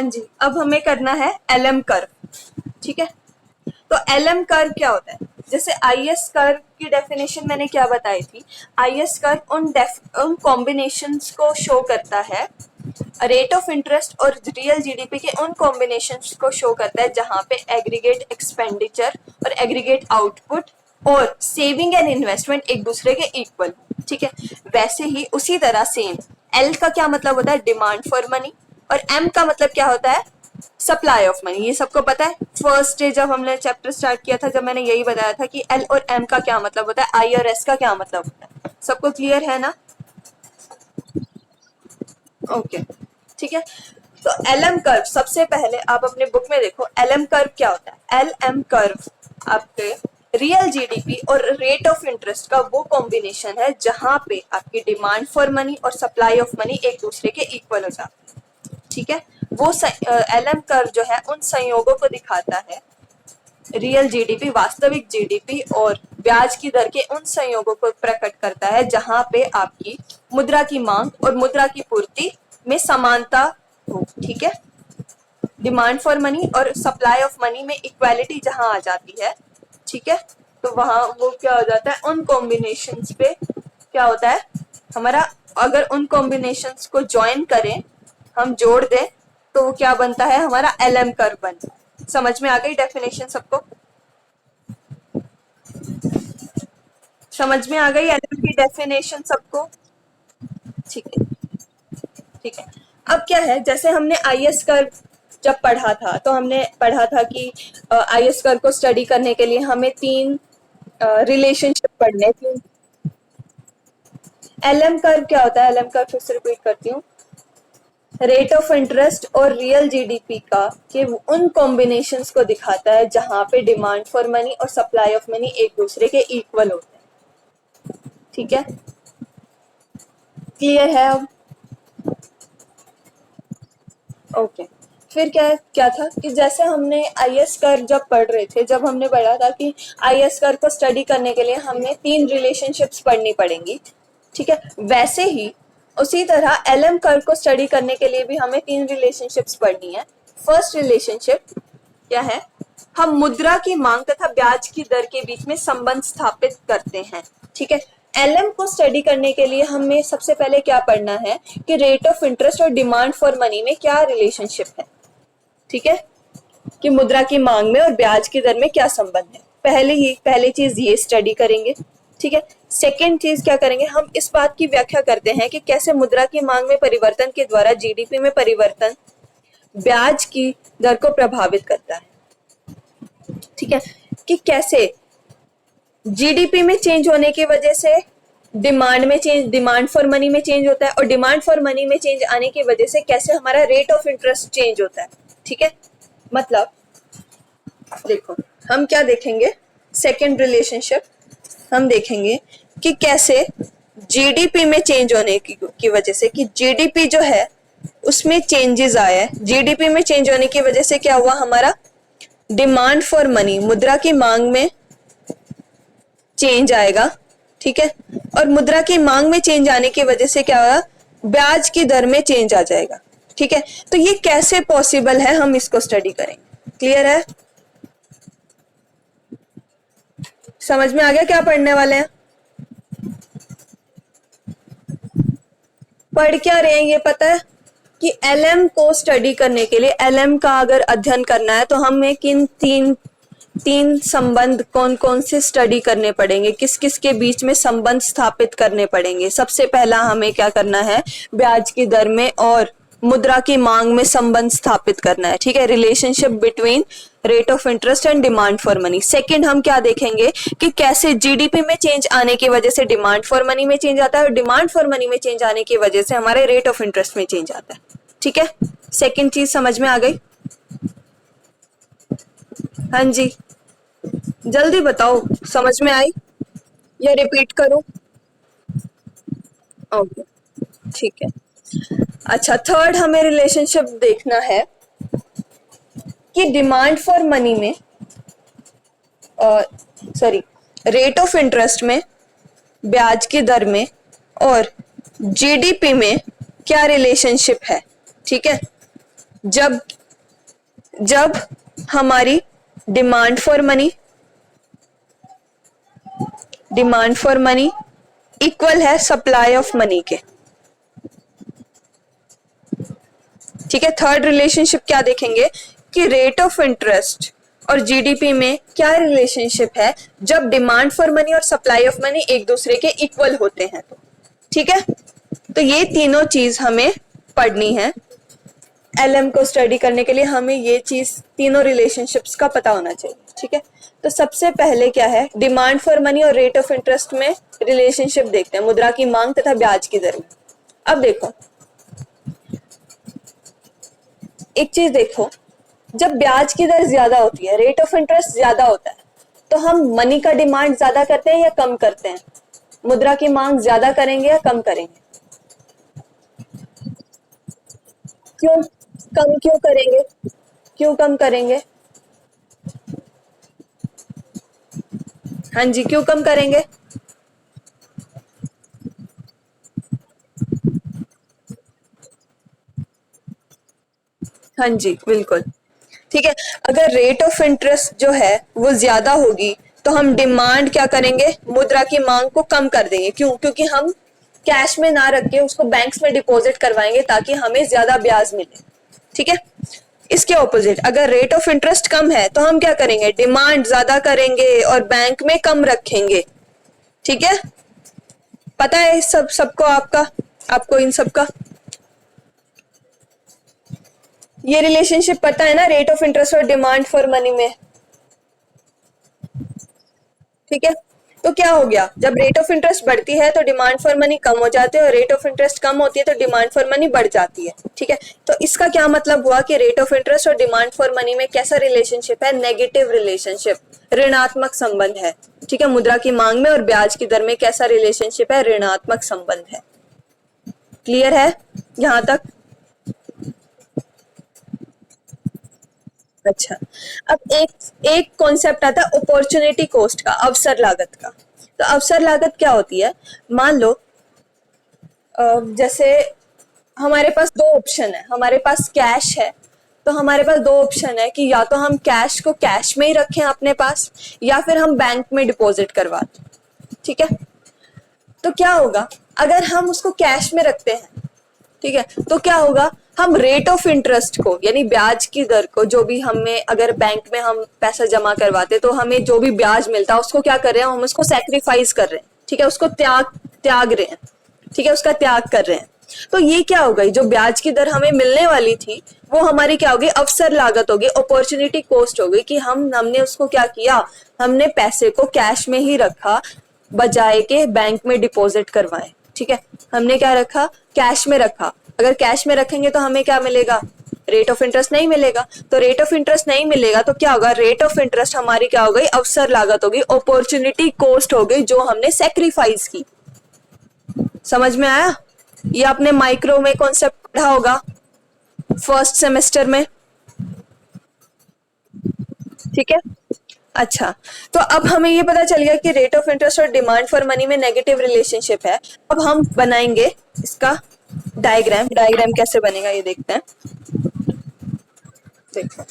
हाँ जी, अब हमें करना है एलएम कर्व। ठीक है, तो एलएम कर्व क्या होता है? जैसे आईएस कर्व की डेफिनेशन मैंने क्या बताई थी, आईएस कर्व उन कॉम्बिनेशंस को शो करता है, रेट ऑफ इंटरेस्ट और रियल जीडीपी के उन कॉम्बिनेशंस को शो करता है जहां पे एग्रीगेट एक्सपेंडिचर और एग्रीगेट आउटपुट और सेविंग एंड इन्वेस्टमेंट एक दूसरे के इक्वल। ठीक है, वैसे ही उसी तरह सेम एल का क्या मतलब होता है? डिमांड फॉर मनी, और एम का मतलब क्या होता है? Supply of money. ये सबको पता है, फर्स्ट डे जब हमने चैप्टर स्टार्ट किया था, जब मैंने यही बताया था कि एल और एम का क्या मतलब होता है, आई और एस का क्या मतलब होता है। सबको क्लियर है ना? ओके, ठीक है। तो एलएम कर्व, सबसे पहले आप अपने बुक में देखो एलएम कर्व क्या होता है। एलएम कर्व आपके रियल जीडीपी और रेट ऑफ इंटरेस्ट का वो कॉम्बिनेशन है जहां पे आपकी डिमांड फॉर मनी और सप्लाई ऑफ मनी एक दूसरे के इक्वल हो जाते हैं। ठीक है, वो एलएम कर्व जो है उन संयोगों को दिखाता है, रियल जीडीपी, वास्तविक जीडीपी और ब्याज की दर के उन संयोगों को प्रकट करता है जहां पे आपकी मुद्रा की मांग और मुद्रा की पूर्ति में समानता हो। ठीक है, डिमांड फॉर मनी और सप्लाई ऑफ मनी में इक्वालिटी जहां आ जाती है, ठीक है, तो वहां वो क्या हो जाता है, उन कॉम्बिनेशंस पे क्या होता है हमारा, अगर उन कॉम्बिनेशंस को ज्वाइन करें, हम जोड़ दें, तो वो क्या बनता है हमारा एलएम कर्व बनता है। समझ में आ गई डेफिनेशन सबको? समझ में आ गई एलएम की डेफिनेशन सबको? ठीक है, ठीक है। अब क्या है, जैसे हमने आईएस कर्व जब पढ़ा था तो हमने पढ़ा था कि आईएस कर्व को स्टडी करने के लिए हमें तीन रिलेशनशिप पढ़ने थे। एलएम कर्व क्या होता है? एलएम कर्व फिर से रिपीट करती हूँ, रेट ऑफ इंटरेस्ट और रियल जीडीपी का के उन कॉम्बिनेशंस को दिखाता है जहां पे डिमांड फॉर मनी और सप्लाई ऑफ मनी एक दूसरे के इक्वल होते हैं। ठीक है, क्लियर है अब? ओके, फिर क्या क्या था कि जैसे हमने आईएस कर्व जब पढ़ रहे थे, जब हमने पढ़ा था कि आईएस कर्व को स्टडी करने के लिए हमें तीन रिलेशनशिप्स पढ़नी पड़ेंगी। ठीक है, वैसे ही उसी तरह एलएम कर्व को स्टडी करने के लिए भी हमें तीन रिलेशनशिप्स पढ़नी है। फर्स्ट रिलेशनशिप क्या है? हम मुद्रा की मांग तथा ब्याज की दर के बीच में संबंध स्थापित करते हैं। ठीक है, एलएम को स्टडी करने के लिए हमें सबसे पहले क्या पढ़ना है कि रेट ऑफ इंटरेस्ट और डिमांड फॉर मनी में क्या रिलेशनशिप है। ठीक है, कि मुद्रा की मांग में और ब्याज की दर में क्या संबंध है, पहली चीज ये स्टडी करेंगे। ठीक है, सेकेंड चीज क्या करेंगे, हम इस बात की व्याख्या करते हैं कि कैसे मुद्रा की मांग में परिवर्तन के द्वारा जीडीपी में परिवर्तन ब्याज की दर को प्रभावित करता है। ठीक है, कि कैसे जीडीपी में चेंज होने की वजह से डिमांड फॉर मनी में चेंज होता है, और डिमांड फॉर मनी में चेंज आने की वजह से कैसे हमारा रेट ऑफ इंटरेस्ट चेंज होता है। ठीक है, मतलब देखो हम क्या देखेंगे, सेकेंड रिलेशनशिप हम देखेंगे कि कैसे जीडीपी में चेंज होने की वजह से, कि जीडीपी जो है उसमें चेंजेस आए, जीडीपी में चेंज होने की वजह से क्या हुआ, हमारा डिमांड फॉर मनी, मुद्रा की मांग में चेंज आएगा। ठीक है, और मुद्रा की मांग में चेंज आने की वजह से क्या होगा, ब्याज की दर में चेंज आ जाएगा। ठीक है, तो ये कैसे पॉसिबल है, हम इसको स्टडी करेंगे। क्लियर है? समझ में आ गया क्या पढ़ने वाले हैं? पढ़ क्या रहे हैं ये पता है कि एलएम को स्टडी करने के लिए, एलएम का अगर अध्ययन करना है तो हमें किन तीन संबंध कौन कौन से स्टडी करने पड़ेंगे, किस किस के बीच में संबंध स्थापित करने पड़ेंगे। सबसे पहला हमें क्या करना है, ब्याज की दर में और मुद्रा की मांग में संबंध स्थापित करना है। ठीक है, relationship between rate of interest and demand for money. Second हम क्या देखेंगे कि कैसे जीडीपी में चेंज आने की वजह से डिमांड फॉर मनी में चेंज आता है, और डिमांड फॉर मनी में चेंज आने की वजह से हमारे रेट ऑफ इंटरेस्ट में चेंज आता है। ठीक है, सेकंड चीज समझ में आ गई? हाँ जी, जल्दी बताओ, समझ में आई या रिपीट करूं? ओके, ठीक है। अच्छा, थर्ड हमें रिलेशनशिप देखना है कि डिमांड फॉर मनी में, सॉरी, रेट ऑफ इंटरेस्ट में, ब्याज की दर में और जीडीपी में क्या रिलेशनशिप है। ठीक है, जब जब हमारी डिमांड फॉर मनी इक्वल है सप्लाई ऑफ मनी के। ठीक है, थर्ड रिलेशनशिप क्या देखेंगे कि रेट ऑफ इंटरेस्ट और जीडीपी में क्या रिलेशनशिप है जब डिमांड फॉर मनी और सप्लाई ऑफ मनी एक दूसरे के इक्वल होते हैं तो। ठीक है, तो ये तीनों चीज हमें पढ़नी है। एलएम को स्टडी करने के लिए हमें ये चीज तीनों रिलेशनशिप्स का पता होना चाहिए। ठीक है, तो सबसे पहले क्या है, डिमांड फॉर मनी और रेट ऑफ इंटरेस्ट में रिलेशनशिप देखते हैं, मुद्रा की मांग तथा ब्याज की दर में। अब देखो, एक चीज देखो, जब ब्याज की दर ज्यादा होती है, रेट ऑफ इंटरेस्ट ज्यादा होता है, तो हम मनी का डिमांड ज्यादा करते हैं या कम करते हैं? मुद्रा की मांग ज्यादा करेंगे या कम करेंगे? क्यों कम क्यों करेंगे? क्यों कम करेंगे? हाँ जी, क्यों कम करेंगे? हाँ जी, बिल्कुल। ठीक है, अगर रेट ऑफ इंटरेस्ट जो है वो ज्यादा होगी तो हम डिमांड क्या करेंगे, मुद्रा की मांग को कम कर देंगे। क्यों? क्योंकि हम कैश में ना रख के उसको बैंक्स में डिपॉजिट करवाएंगे ताकि हमें ज्यादा ब्याज मिले। ठीक है, इसके ऑपोजिट अगर रेट ऑफ इंटरेस्ट कम है तो हम क्या करेंगे, डिमांड ज्यादा करेंगे और बैंक में कम रखेंगे। ठीक है, पता है सबको आपको इन सब का ये रिलेशनशिप पता है ना, रेट ऑफ इंटरेस्ट और डिमांड फॉर मनी में। ठीक है, तो क्या हो गया, जब रेट ऑफ इंटरेस्ट बढ़ती है तो डिमांड फॉर मनी कम हो जाते हैं और रेट ऑफ इंटरेस्ट कम होती है तो डिमांड फॉर मनी बढ़ जाती है। ठीक है, तो इसका क्या मतलब हुआ कि रेट ऑफ इंटरेस्ट और डिमांड फॉर मनी में कैसा रिलेशनशिप है, नेगेटिव रिलेशनशिप, ऋणात्मक संबंध है। ठीक है, मुद्रा की मांग में और ब्याज की दर में कैसा रिलेशनशिप है, ऋणात्मक संबंध है। क्लियर है यहां तक? अच्छा, अब एक कॉन्सेप्ट आता है अपॉर्चुनिटी कॉस्ट का, अवसर लागत का। तो अवसर लागत क्या होती है, मान लो जैसे हमारे पास दो ऑप्शन है, हमारे पास कैश है, तो हमारे पास दो ऑप्शन है कि या तो हम कैश को कैश में ही रखें अपने पास या फिर हम बैंक में डिपॉजिट करवा दें। ठीक है, तो क्या होगा अगर हम उसको कैश में रखते हैं, ठीक है, तो क्या होगा, हम रेट ऑफ इंटरेस्ट को यानी ब्याज की दर को, जो भी हमें अगर बैंक में हम पैसा जमा करवाते तो हमें जो भी ब्याज मिलता है उसको क्या कर रहे हैं, हम उसको सैक्रिफाइस कर रहे हैं। ठीक है, उसको त्याग रहे हैं। ठीक है, उसका त्याग कर रहे हैं। तो ये क्या हो गई, जो ब्याज की दर हमें मिलने वाली थी वो हमारी क्या होगी, अवसर लागत होगी, अपॉर्चुनिटी कॉस्ट हो गई कि हमने उसको क्या किया, हमने पैसे को कैश में ही रखा बजाय के बैंक में डिपॉजिट करवाएं। ठीक है, हमने क्या रखा, कैश में रखा। अगर कैश में रखेंगे तो हमें क्या मिलेगा, रेट ऑफ इंटरेस्ट नहीं मिलेगा। तो रेट ऑफ इंटरेस्ट नहीं मिलेगा तो क्या होगा, रेट ऑफ इंटरेस्ट हमारी क्या हो गई, अवसर लागत होगी, अपॉर्चुनिटी कॉस्ट हो गई जो हमने सेक्रीफाइस की। समझ में आया? ये आपने माइक्रो में कॉन्सेप्ट पढ़ा होगा फर्स्ट सेमेस्टर में। ठीक है, अच्छा, तो अब हमें ये पता चल गया कि रेट ऑफ इंटरेस्ट और डिमांड फॉर मनी में नेगेटिव रिलेशनशिप है। अब हम बनाएंगे इसका डायग्राम कैसे बनेगा ये देखते हैं। देखो,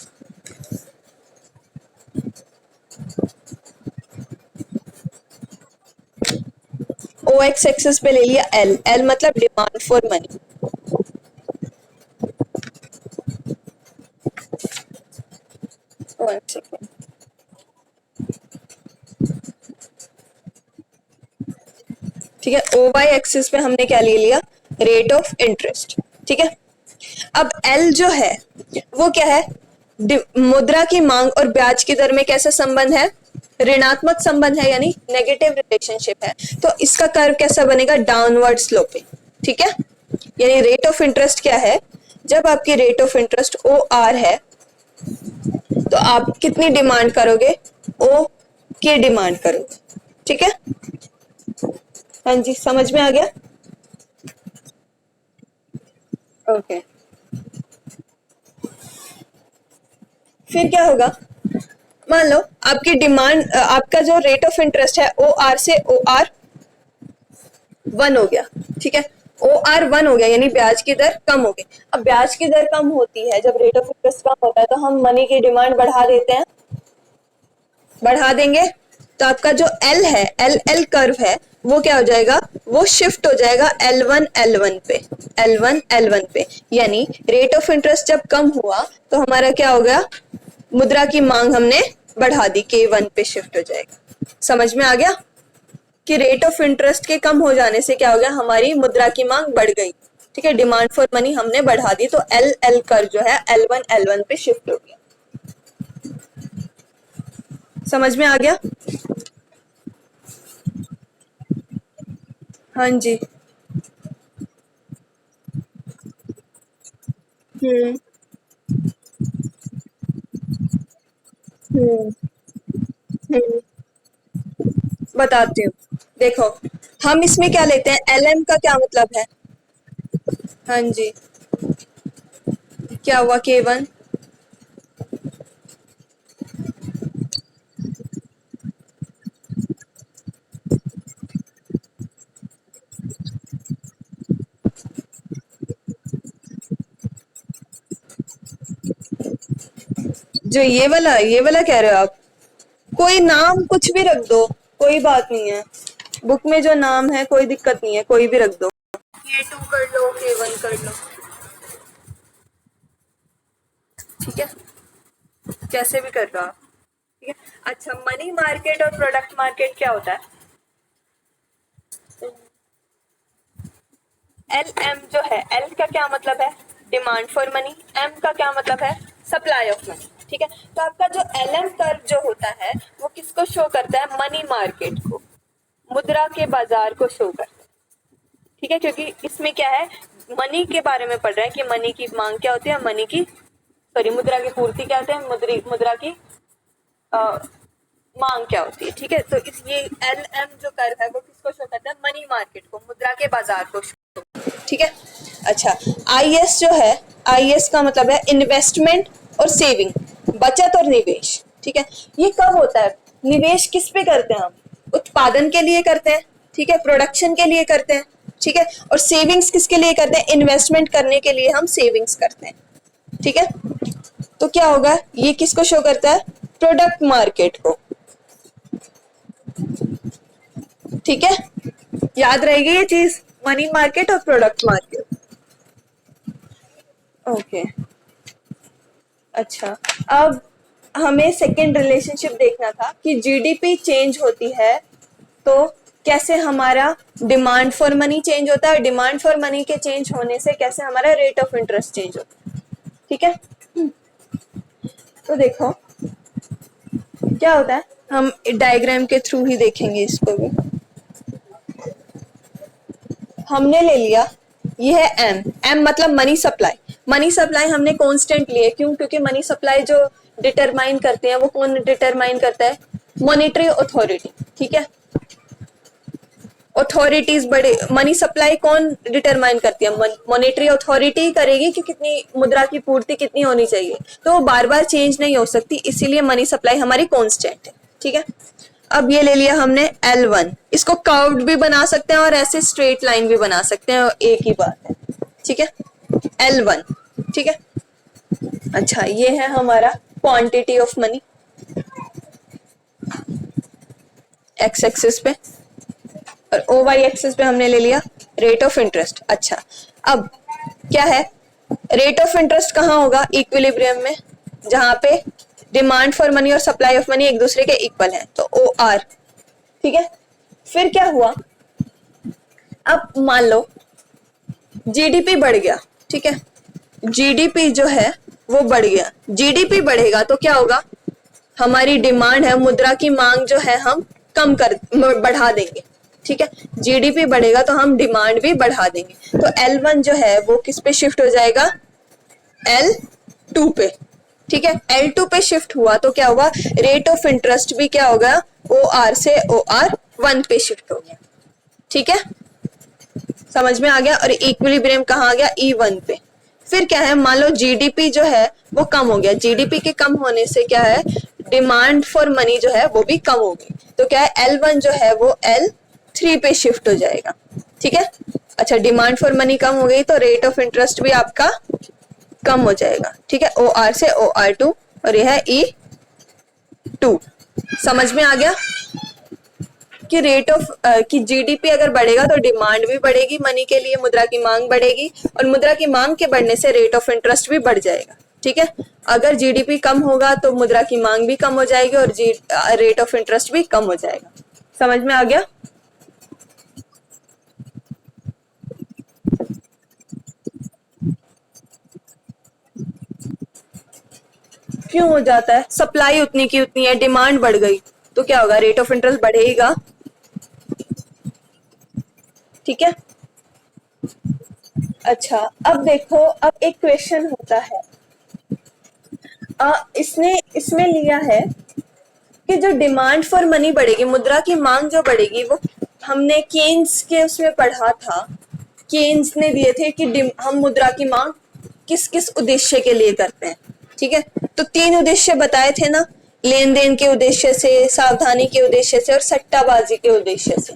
ओ एक्स एक्सिस पे ले लिया एल मतलब डिमांड फॉर मनी। ठीक है, ओ वाई एक्सिस पे हमने क्या ले लिया, रेट ऑफ इंटरेस्ट। ठीक है, अब एल जो है वो क्या है, मुद्रा की मांग और ब्याज की दर में कैसा संबंध है, ऋणात्मक संबंध है यानी नेगेटिव रिलेशनशिप है। तो इसका कर्व कैसा बनेगा, डाउनवर्ड स्लोपिंग। ठीक है, यानी रेट ऑफ इंटरेस्ट क्या है, जब आपकी रेट ऑफ इंटरेस्ट ओ आर है तो आप कितनी डिमांड करोगे, ओ की डिमांड करोगे। ठीक है, हाँ जी, समझ में आ गया? ओके, फिर क्या होगा, मान लो आपकी डिमांड, आपका जो रेट ऑफ इंटरेस्ट है ओ आर से ओ आर 1 हो गया। ठीक है, OR1 हो गया, यानी ब्याज की दर कम हो गई। अब ब्याज की दर कम होती है, जब रेट ऑफ इंटरेस्ट कम होता है तो हम मनी की डिमांड बढ़ा देते हैं, बढ़ा देंगे तो आपका जो एल है, एल कर्व है, वो क्या हो जाएगा, वो शिफ्ट हो जाएगा L1 पे, L1 पे। यानी रेट ऑफ इंटरेस्ट जब कम हुआ तो हमारा क्या हो गया, मुद्रा की मांग हमने बढ़ा दी, K1 पे शिफ्ट हो जाएगा। समझ में आ गया कि रेट ऑफ इंटरेस्ट के कम हो जाने से क्या हो गया, हमारी मुद्रा की मांग बढ़ गई। ठीक है, डिमांड फॉर मनी हमने बढ़ा दी, तो एल कर्व जो है L1 पे शिफ्ट हो गया। समझ में आ गया? हाँ जी। हम्म। हम्म। हम्म। बताती हूँ, देखो हम इसमें क्या लेते हैं, LM का क्या मतलब है। हाँ जी, क्या हुआ, K1। जो ये वाला कह रहे हो आप, कोई नाम कुछ भी रख दो, कोई बात नहीं है, बुक में जो नाम है कोई दिक्कत नहीं है, कोई भी रख दो, K2 कर लो, K1 कर लो, ठीक है, कैसे भी कर लो आप। ठीक है, अच्छा, मनी मार्केट और प्रोडक्ट मार्केट क्या होता है। LM जो है, L का क्या मतलब है, डिमांड फॉर मनी, M का क्या मतलब है, सप्लाई ऑफ मनी। ठीक है, तो आपका जो LM कर्व जो होता है वो किसको शो करता है, मनी मार्केट को, मुद्रा के बाजार को शो करता है। ठीक है, क्योंकि इसमें क्या है, मनी के बारे में पढ़ रहे हैं कि मनी की मांग क्या होती है, मनी की, सॉरी, मुद्रा की पूर्ति क्या होती है, मुद्रा की मांग क्या होती है। ठीक है, तो इस ये LM जो कर्व है वो किसको शो करता है, मनी मार्केट को, मुद्रा के बाजार को शो। ठीक है, अच्छा, IS जो है, IS का मतलब है इन्वेस्टमेंट और सेविंग, बचत और निवेश। ठीक है, ये कब होता है, निवेश किस पे करते हैं हम, उत्पादन के लिए करते हैं, ठीक है, प्रोडक्शन के लिए करते हैं, ठीक है, और सेविंग्स किसके लिए करते हैं, इन्वेस्टमेंट करने के लिए हम सेविंग्स करते हैं। ठीक है, तो क्या होगा, ये किसको शो करता है, प्रोडक्ट मार्केट को। ठीक है, याद रहेगी ये चीज, मनी मार्केट और प्रोडक्ट मार्केट। ओके, अच्छा, अब हमें सेकेंड रिलेशनशिप देखना था कि GDP चेंज होती है तो कैसे हमारा डिमांड फॉर मनी चेंज होता है, और डिमांड फॉर मनी के चेंज होने से कैसे हमारा रेट ऑफ इंटरेस्ट चेंज होता है। ठीक है, तो देखो क्या होता है, हम डायग्राम के थ्रू ही देखेंगे इसको भी। हमने ले लिया, ये है M मतलब मनी सप्लाई। मनी सप्लाई हमने कांस्टेंट लिए, क्यों, क्योंकि मनी सप्लाई जो डिटरमाइन करते हैं वो कौन डिटरमाइन करता है, मॉनेटरी अथॉरिटी। ठीक है, अथॉरिटीज बड़े, मनी सप्लाई कौन डिटरमाइन करती है, मॉनेटरी अथॉरिटी करेगी कि कितनी मुद्रा की पूर्ति कितनी होनी चाहिए, तो वो बार बार चेंज नहीं हो सकती, इसीलिए मनी सप्लाई हमारी कांस्टेंट है। ठीक है, अब ये ले लिया हमने L1, इसको कर्व्ड भी बना सकते हैं और ऐसे स्ट्रेट लाइन भी बना सकते हैं, एक ही बात है। ठीक है, L1। ठीक है, अच्छा, ये है हमारा quantity of money x axis पे, और OY एक्सिस पे हमने ले लिया रेट ऑफ इंटरेस्ट। अच्छा, अब क्या है, रेट ऑफ इंटरेस्ट कहाँ होगा, इक्विलिब्रियम में, जहां पे डिमांड फॉर मनी और सप्लाई ऑफ मनी एक दूसरे के इक्वल है, तो OR। ठीक है, फिर क्या हुआ, अब मान लो GDP बढ़ गया। ठीक है, GDP जो है वो बढ़ गया, GDP बढ़ेगा तो क्या होगा, हमारी डिमांड है, मुद्रा की मांग जो है हम कम कर बढ़ा देंगे। ठीक है, GDP बढ़ेगा तो हम डिमांड भी बढ़ा देंगे, तो L1 जो है वो किस पे शिफ्ट हो जाएगा, L2 पे। ठीक है, L2 पे शिफ्ट हुआ तो क्या हुआ, रेट ऑफ इंटरेस्ट भी क्या होगा, OR से OR1 पे शिफ्ट हो गया। ठीक है, समझ में आ गया, और इक्विलिब्रियम कहाँ आ गया, E1 पे। फिर क्या है, मान लो GDP जो है वो कम हो गया, GDP के कम होने से क्या है, डिमांड फॉर मनी जो है वो भी कम होगी, तो क्या है, L1 जो है वो L3 पे शिफ्ट हो जाएगा। ठीक है, अच्छा, डिमांड फॉर मनी कम हो गई तो रेट ऑफ इंटरेस्ट भी आपका कम हो जाएगा, ठीक है। OR से OR2 और यह है E2। समझ में आ गया कि रेट ऑफ कि जीडीपी अगर बढ़ेगा तो डिमांड भी बढ़ेगी मनी के लिए, मुद्रा की मांग बढ़ेगी, और मुद्रा की मांग के बढ़ने से रेट ऑफ इंटरेस्ट भी बढ़ जाएगा, ठीक है। अगर जीडीपी कम होगा तो मुद्रा की मांग भी कम हो जाएगी और रेट ऑफ इंटरेस्ट भी कम हो जाएगा। समझ में आ गया? क्यों हो जाता है? सप्लाई उतनी की उतनी है, डिमांड बढ़ गई तो क्या होगा? रेट ऑफ इंटरेस्ट बढ़ेगा, ठीक है। अच्छा, अब देखो, अब एक क्वेश्चन होता है, इसने इसमें लिया है कि जो डिमांड फॉर मनी बढ़ेगी, मुद्रा की मांग जो बढ़ेगी, वो हमने केन्स के उसमें पढ़ा था। केन्स ने दिए थे कि हम मुद्रा की मांग किस किस उद्देश्य के लिए करते हैं, ठीक है। तो 3 उद्देश्य बताए थे ना, लेन देन के उद्देश्य से, सावधानी के उद्देश्य से और सट्टाबाजी के उद्देश्य से।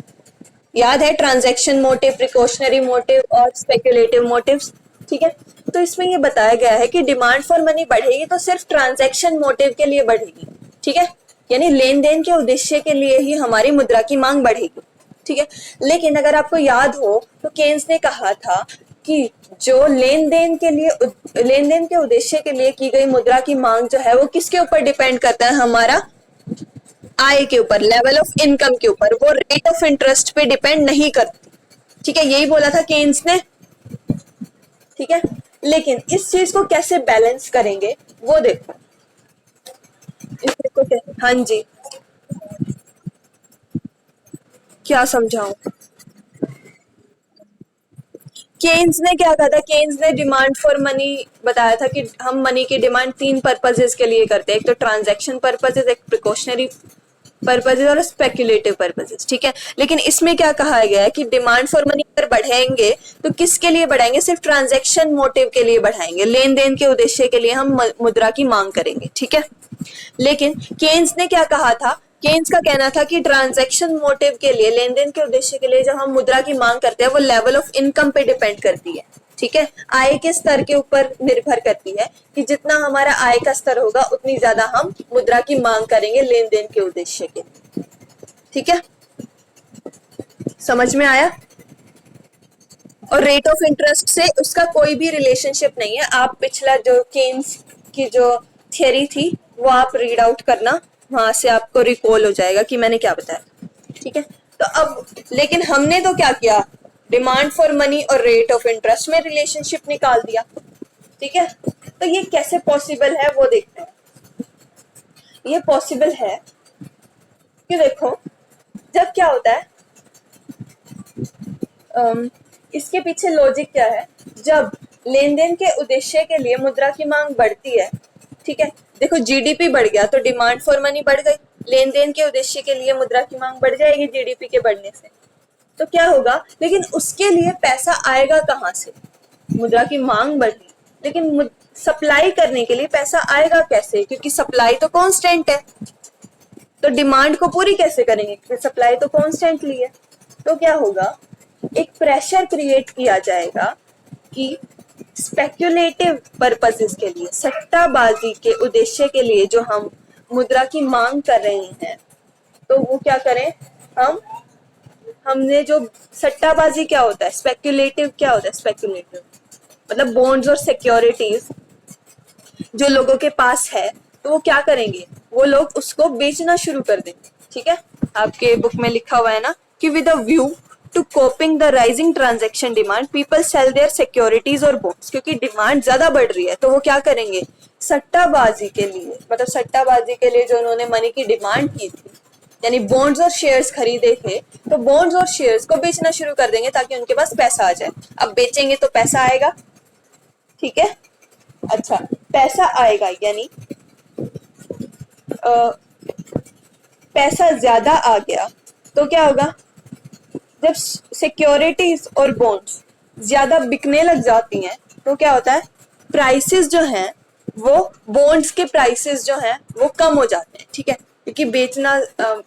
याद है? ट्रांजैक्शन मोटिव, प्रिकॉशनरी मोटिव और स्पेकुलेटिव मोटिव्स, ठीक है। तो इसमें ये बताया गया है कि डिमांड फॉर मनी बढ़ेगी तो सिर्फ ट्रांजैक्शन मोटिव के लिए बढ़ेगी, ठीक है, यानी लेन देन के उद्देश्य के लिए ही हमारी मुद्रा की मांग बढ़ेगी, ठीक है। लेकिन अगर आपको याद हो तो केन्स ने कहा था कि जो लेन देन के उद्देश्य के लिए की गई मुद्रा की मांग जो है वो किसके ऊपर डिपेंड करता है? हमारा आय के ऊपर, लेवल ऑफ इनकम के ऊपर, वो रेट ऑफ इंटरेस्ट पे डिपेंड नहीं करती, ठीक है। यही बोला था केन्स ने, ठीक है। लेकिन इस चीज को कैसे बैलेंस करेंगे वो देखो, इसको हाँ जी, क्या समझाऊं? केन्स ने क्या कहा था? केन्स ने डिमांड फॉर मनी बताया था कि हम मनी की डिमांड 3 पर्पजेस के लिए करते हैं, एक तो ट्रांजैक्शन पर्पजेस, एक प्रिकॉशनरी पर्पजेस और स्पेक्युलेटिव पर्पजेस, ठीक है। लेकिन इसमें क्या कहा गया है कि डिमांड फॉर मनी अगर बढ़ाएंगे तो किसके लिए बढ़ाएंगे? सिर्फ ट्रांजैक्शन मोटिव के लिए बढ़ाएंगे, लेन देन के उद्देश्य के लिए हम मुद्रा की मांग करेंगे, ठीक है। लेकिन केन्स ने क्या कहा था? केन्स का कहना था कि ट्रांजैक्शन मोटिव के लिए, लेन देन के उद्देश्य के लिए जब हम मुद्रा की मांग करते हैं वो लेवल ऑफ इनकम पे डिपेंड करती है, ठीक है, आय के स्तर के ऊपर निर्भर करती है कि जितना हमारा आय का स्तर होगा उतनी ज्यादा हम मुद्रा की मांग करेंगे लेन देन के उद्देश्य के, ठीक है। समझ में आया? और रेट ऑफ इंटरेस्ट से उसका कोई भी रिलेशनशिप नहीं है। आप पिछला जो केन्स की जो थियरी थी वो आप रीड आउट करना, वहां से आपको रिकॉल हो जाएगा कि मैंने क्या बताया, ठीक है। तो अब लेकिन हमने तो क्या किया? डिमांड फॉर मनी और रेट ऑफ इंटरेस्ट में रिलेशनशिप निकाल दिया, ठीक है। तो ये कैसे पॉसिबल है वो देखते हैं। ये पॉसिबल है कि देखो, जब क्या होता है, इसके पीछे लॉजिक क्या है? जब लेन देन के उद्देश्य के लिए मुद्रा की मांग बढ़ती है, ठीक है, देखो जीडीपी बढ़ गया तो डिमांड फॉर मनी बढ़ गई, लेन देन के उद्देश्य के लिए मुद्रा की मांग बढ़ जाएगी जीडीपी के बढ़ने से, तो क्या होगा? लेकिन उसके लिए पैसा आएगा कहाँ से? मुद्रा की मांग बढ़ी, लेकिन सप्लाई करने के लिए पैसा आएगा कैसे? क्योंकि सप्लाई तो कांस्टेंट है, तो डिमांड को पूरी कैसे करेंगे? क्योंकि सप्लाई तो कांस्टेंटली है। तो क्या होगा? एक प्रेशर क्रिएट किया जाएगा कि स्पेक्युलेटिव पर्पसेस के लिए, सट्टाबाजी के उद्देश्य के लिए जो हम मुद्रा की मांग कर रहे हैं, तो वो क्या करें? हमने जो सट्टाबाजी क्या होता है, स्पेक्युलेटिव क्या होता है? स्पेक्युलेटिव मतलब बॉन्ड्स और सिक्योरिटीज जो लोगों के पास है, तो वो क्या करेंगे? वो लोग उसको बेचना शुरू कर देंगे, ठीक है। आपके बुक में लिखा हुआ है ना कि with a view to coping the rising transaction demand people sell their securities और बॉन्ड्स। क्योंकि डिमांड ज्यादा बढ़ रही है तो वो क्या करेंगे? सट्टाबाजी के लिए, मतलब सट्टाबाजी के लिए जो उन्होंने मनी की डिमांड की थी, यानी बॉन्ड्स और शेयर्स खरीदे थे, तो बॉन्ड्स और शेयर्स को बेचना शुरू कर देंगे ताकि उनके पास पैसा आ जाए। अब बेचेंगे तो पैसा आएगा, ठीक है। अच्छा, पैसा आएगा यानी पैसा ज्यादा आ गया तो क्या होगा? जब सिक्योरिटीज और बॉन्ड्स ज्यादा बिकने लग जाती हैं तो क्या होता है? प्राइसेस जो हैं वो, बॉन्ड्स के प्राइसेस जो हैं वो कम हो जाते हैं, ठीक है। क्योंकि बेचना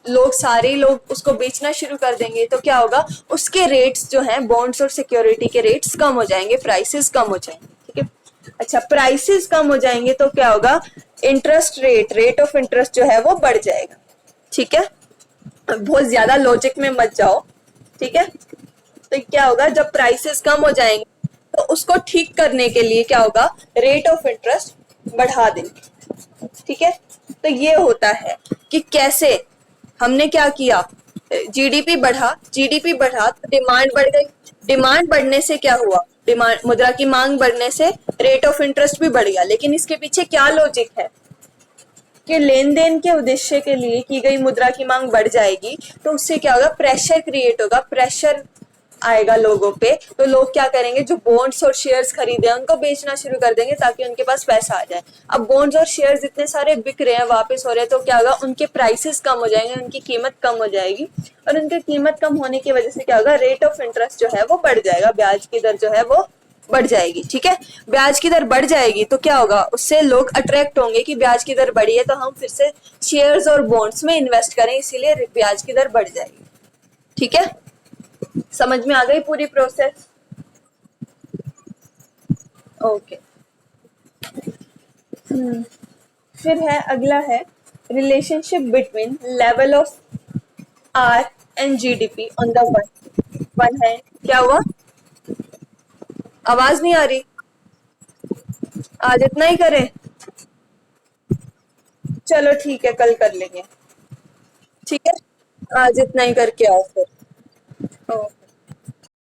लोग सारे लोग उसको बेचना शुरू कर देंगे तो क्या होगा, उसके रेट्स जो हैं बॉन्ड्स और सिक्योरिटी के रेट्स कम हो जाएंगे, प्राइसेस कम हो जाएंगे, ठीक है। अच्छा, प्राइसेस कम हो जाएंगे तो क्या होगा, इंटरेस्ट रेट ऑफ इंटरेस्ट जो है वो बढ़ जाएगा, ठीक है। बहुत ज्यादा लॉजिक में मत जाओ, ठीक है। तो क्या होगा, जब प्राइसेस कम हो जाएंगे तो उसको ठीक करने के लिए क्या होगा, रेट ऑफ इंटरेस्ट बढ़ा देंगे, ठीक है। तो ये होता है कि कैसे हमने क्या किया, जीडीपी बढ़ा तो डिमांड बढ़ गई, डिमांड बढ़ने से क्या हुआ, डिमांड मुद्रा की मांग बढ़ने से रेट ऑफ इंटरेस्ट भी बढ़ गया। लेकिन इसके पीछे क्या लॉजिक है कि लेन देन के उद्देश्य के लिए की गई मुद्रा की मांग बढ़ जाएगी तो उससे क्या होगा, प्रेशर क्रिएट होगा, प्रेशर आएगा लोगों पे, तो लोग क्या करेंगे, जो बॉन्ड्स और शेयर्स खरीदे हैं उनको बेचना शुरू कर देंगे ताकि उनके पास पैसा आ जाए। अब बॉन्ड्स और शेयर्स इतने सारे बिक रहे हैं, वापस हो रहे हैं, तो क्या होगा, उनके प्राइसेस कम हो जाएंगे, उनकी कीमत कम हो जाएगी, और उनकी कीमत कम होने की वजह से क्या होगा, रेट ऑफ इंटरेस्ट जो है वो बढ़ जाएगा, ब्याज की दर जो है वो बढ़ जाएगी, ठीक है। ब्याज की दर बढ़ जाएगी तो क्या होगा, उससे लोग अट्रैक्ट होंगे कि ब्याज की दर बढ़ी है तो हम फिर से शेयर्स और बॉन्ड्स में इन्वेस्ट करें, इसीलिए ब्याज की दर बढ़ जाएगी, ठीक है। समझ में आ गई पूरी प्रोसेस? ओके। फिर है, अगला है relationship between level of R and GDP on the one one है। क्या हुआ, आवाज नहीं आ रही? आज इतना ही करें, चलो ठीक है, कल कर लेंगे, ठीक है। आज इतना ही करके आओ फिर। ओके।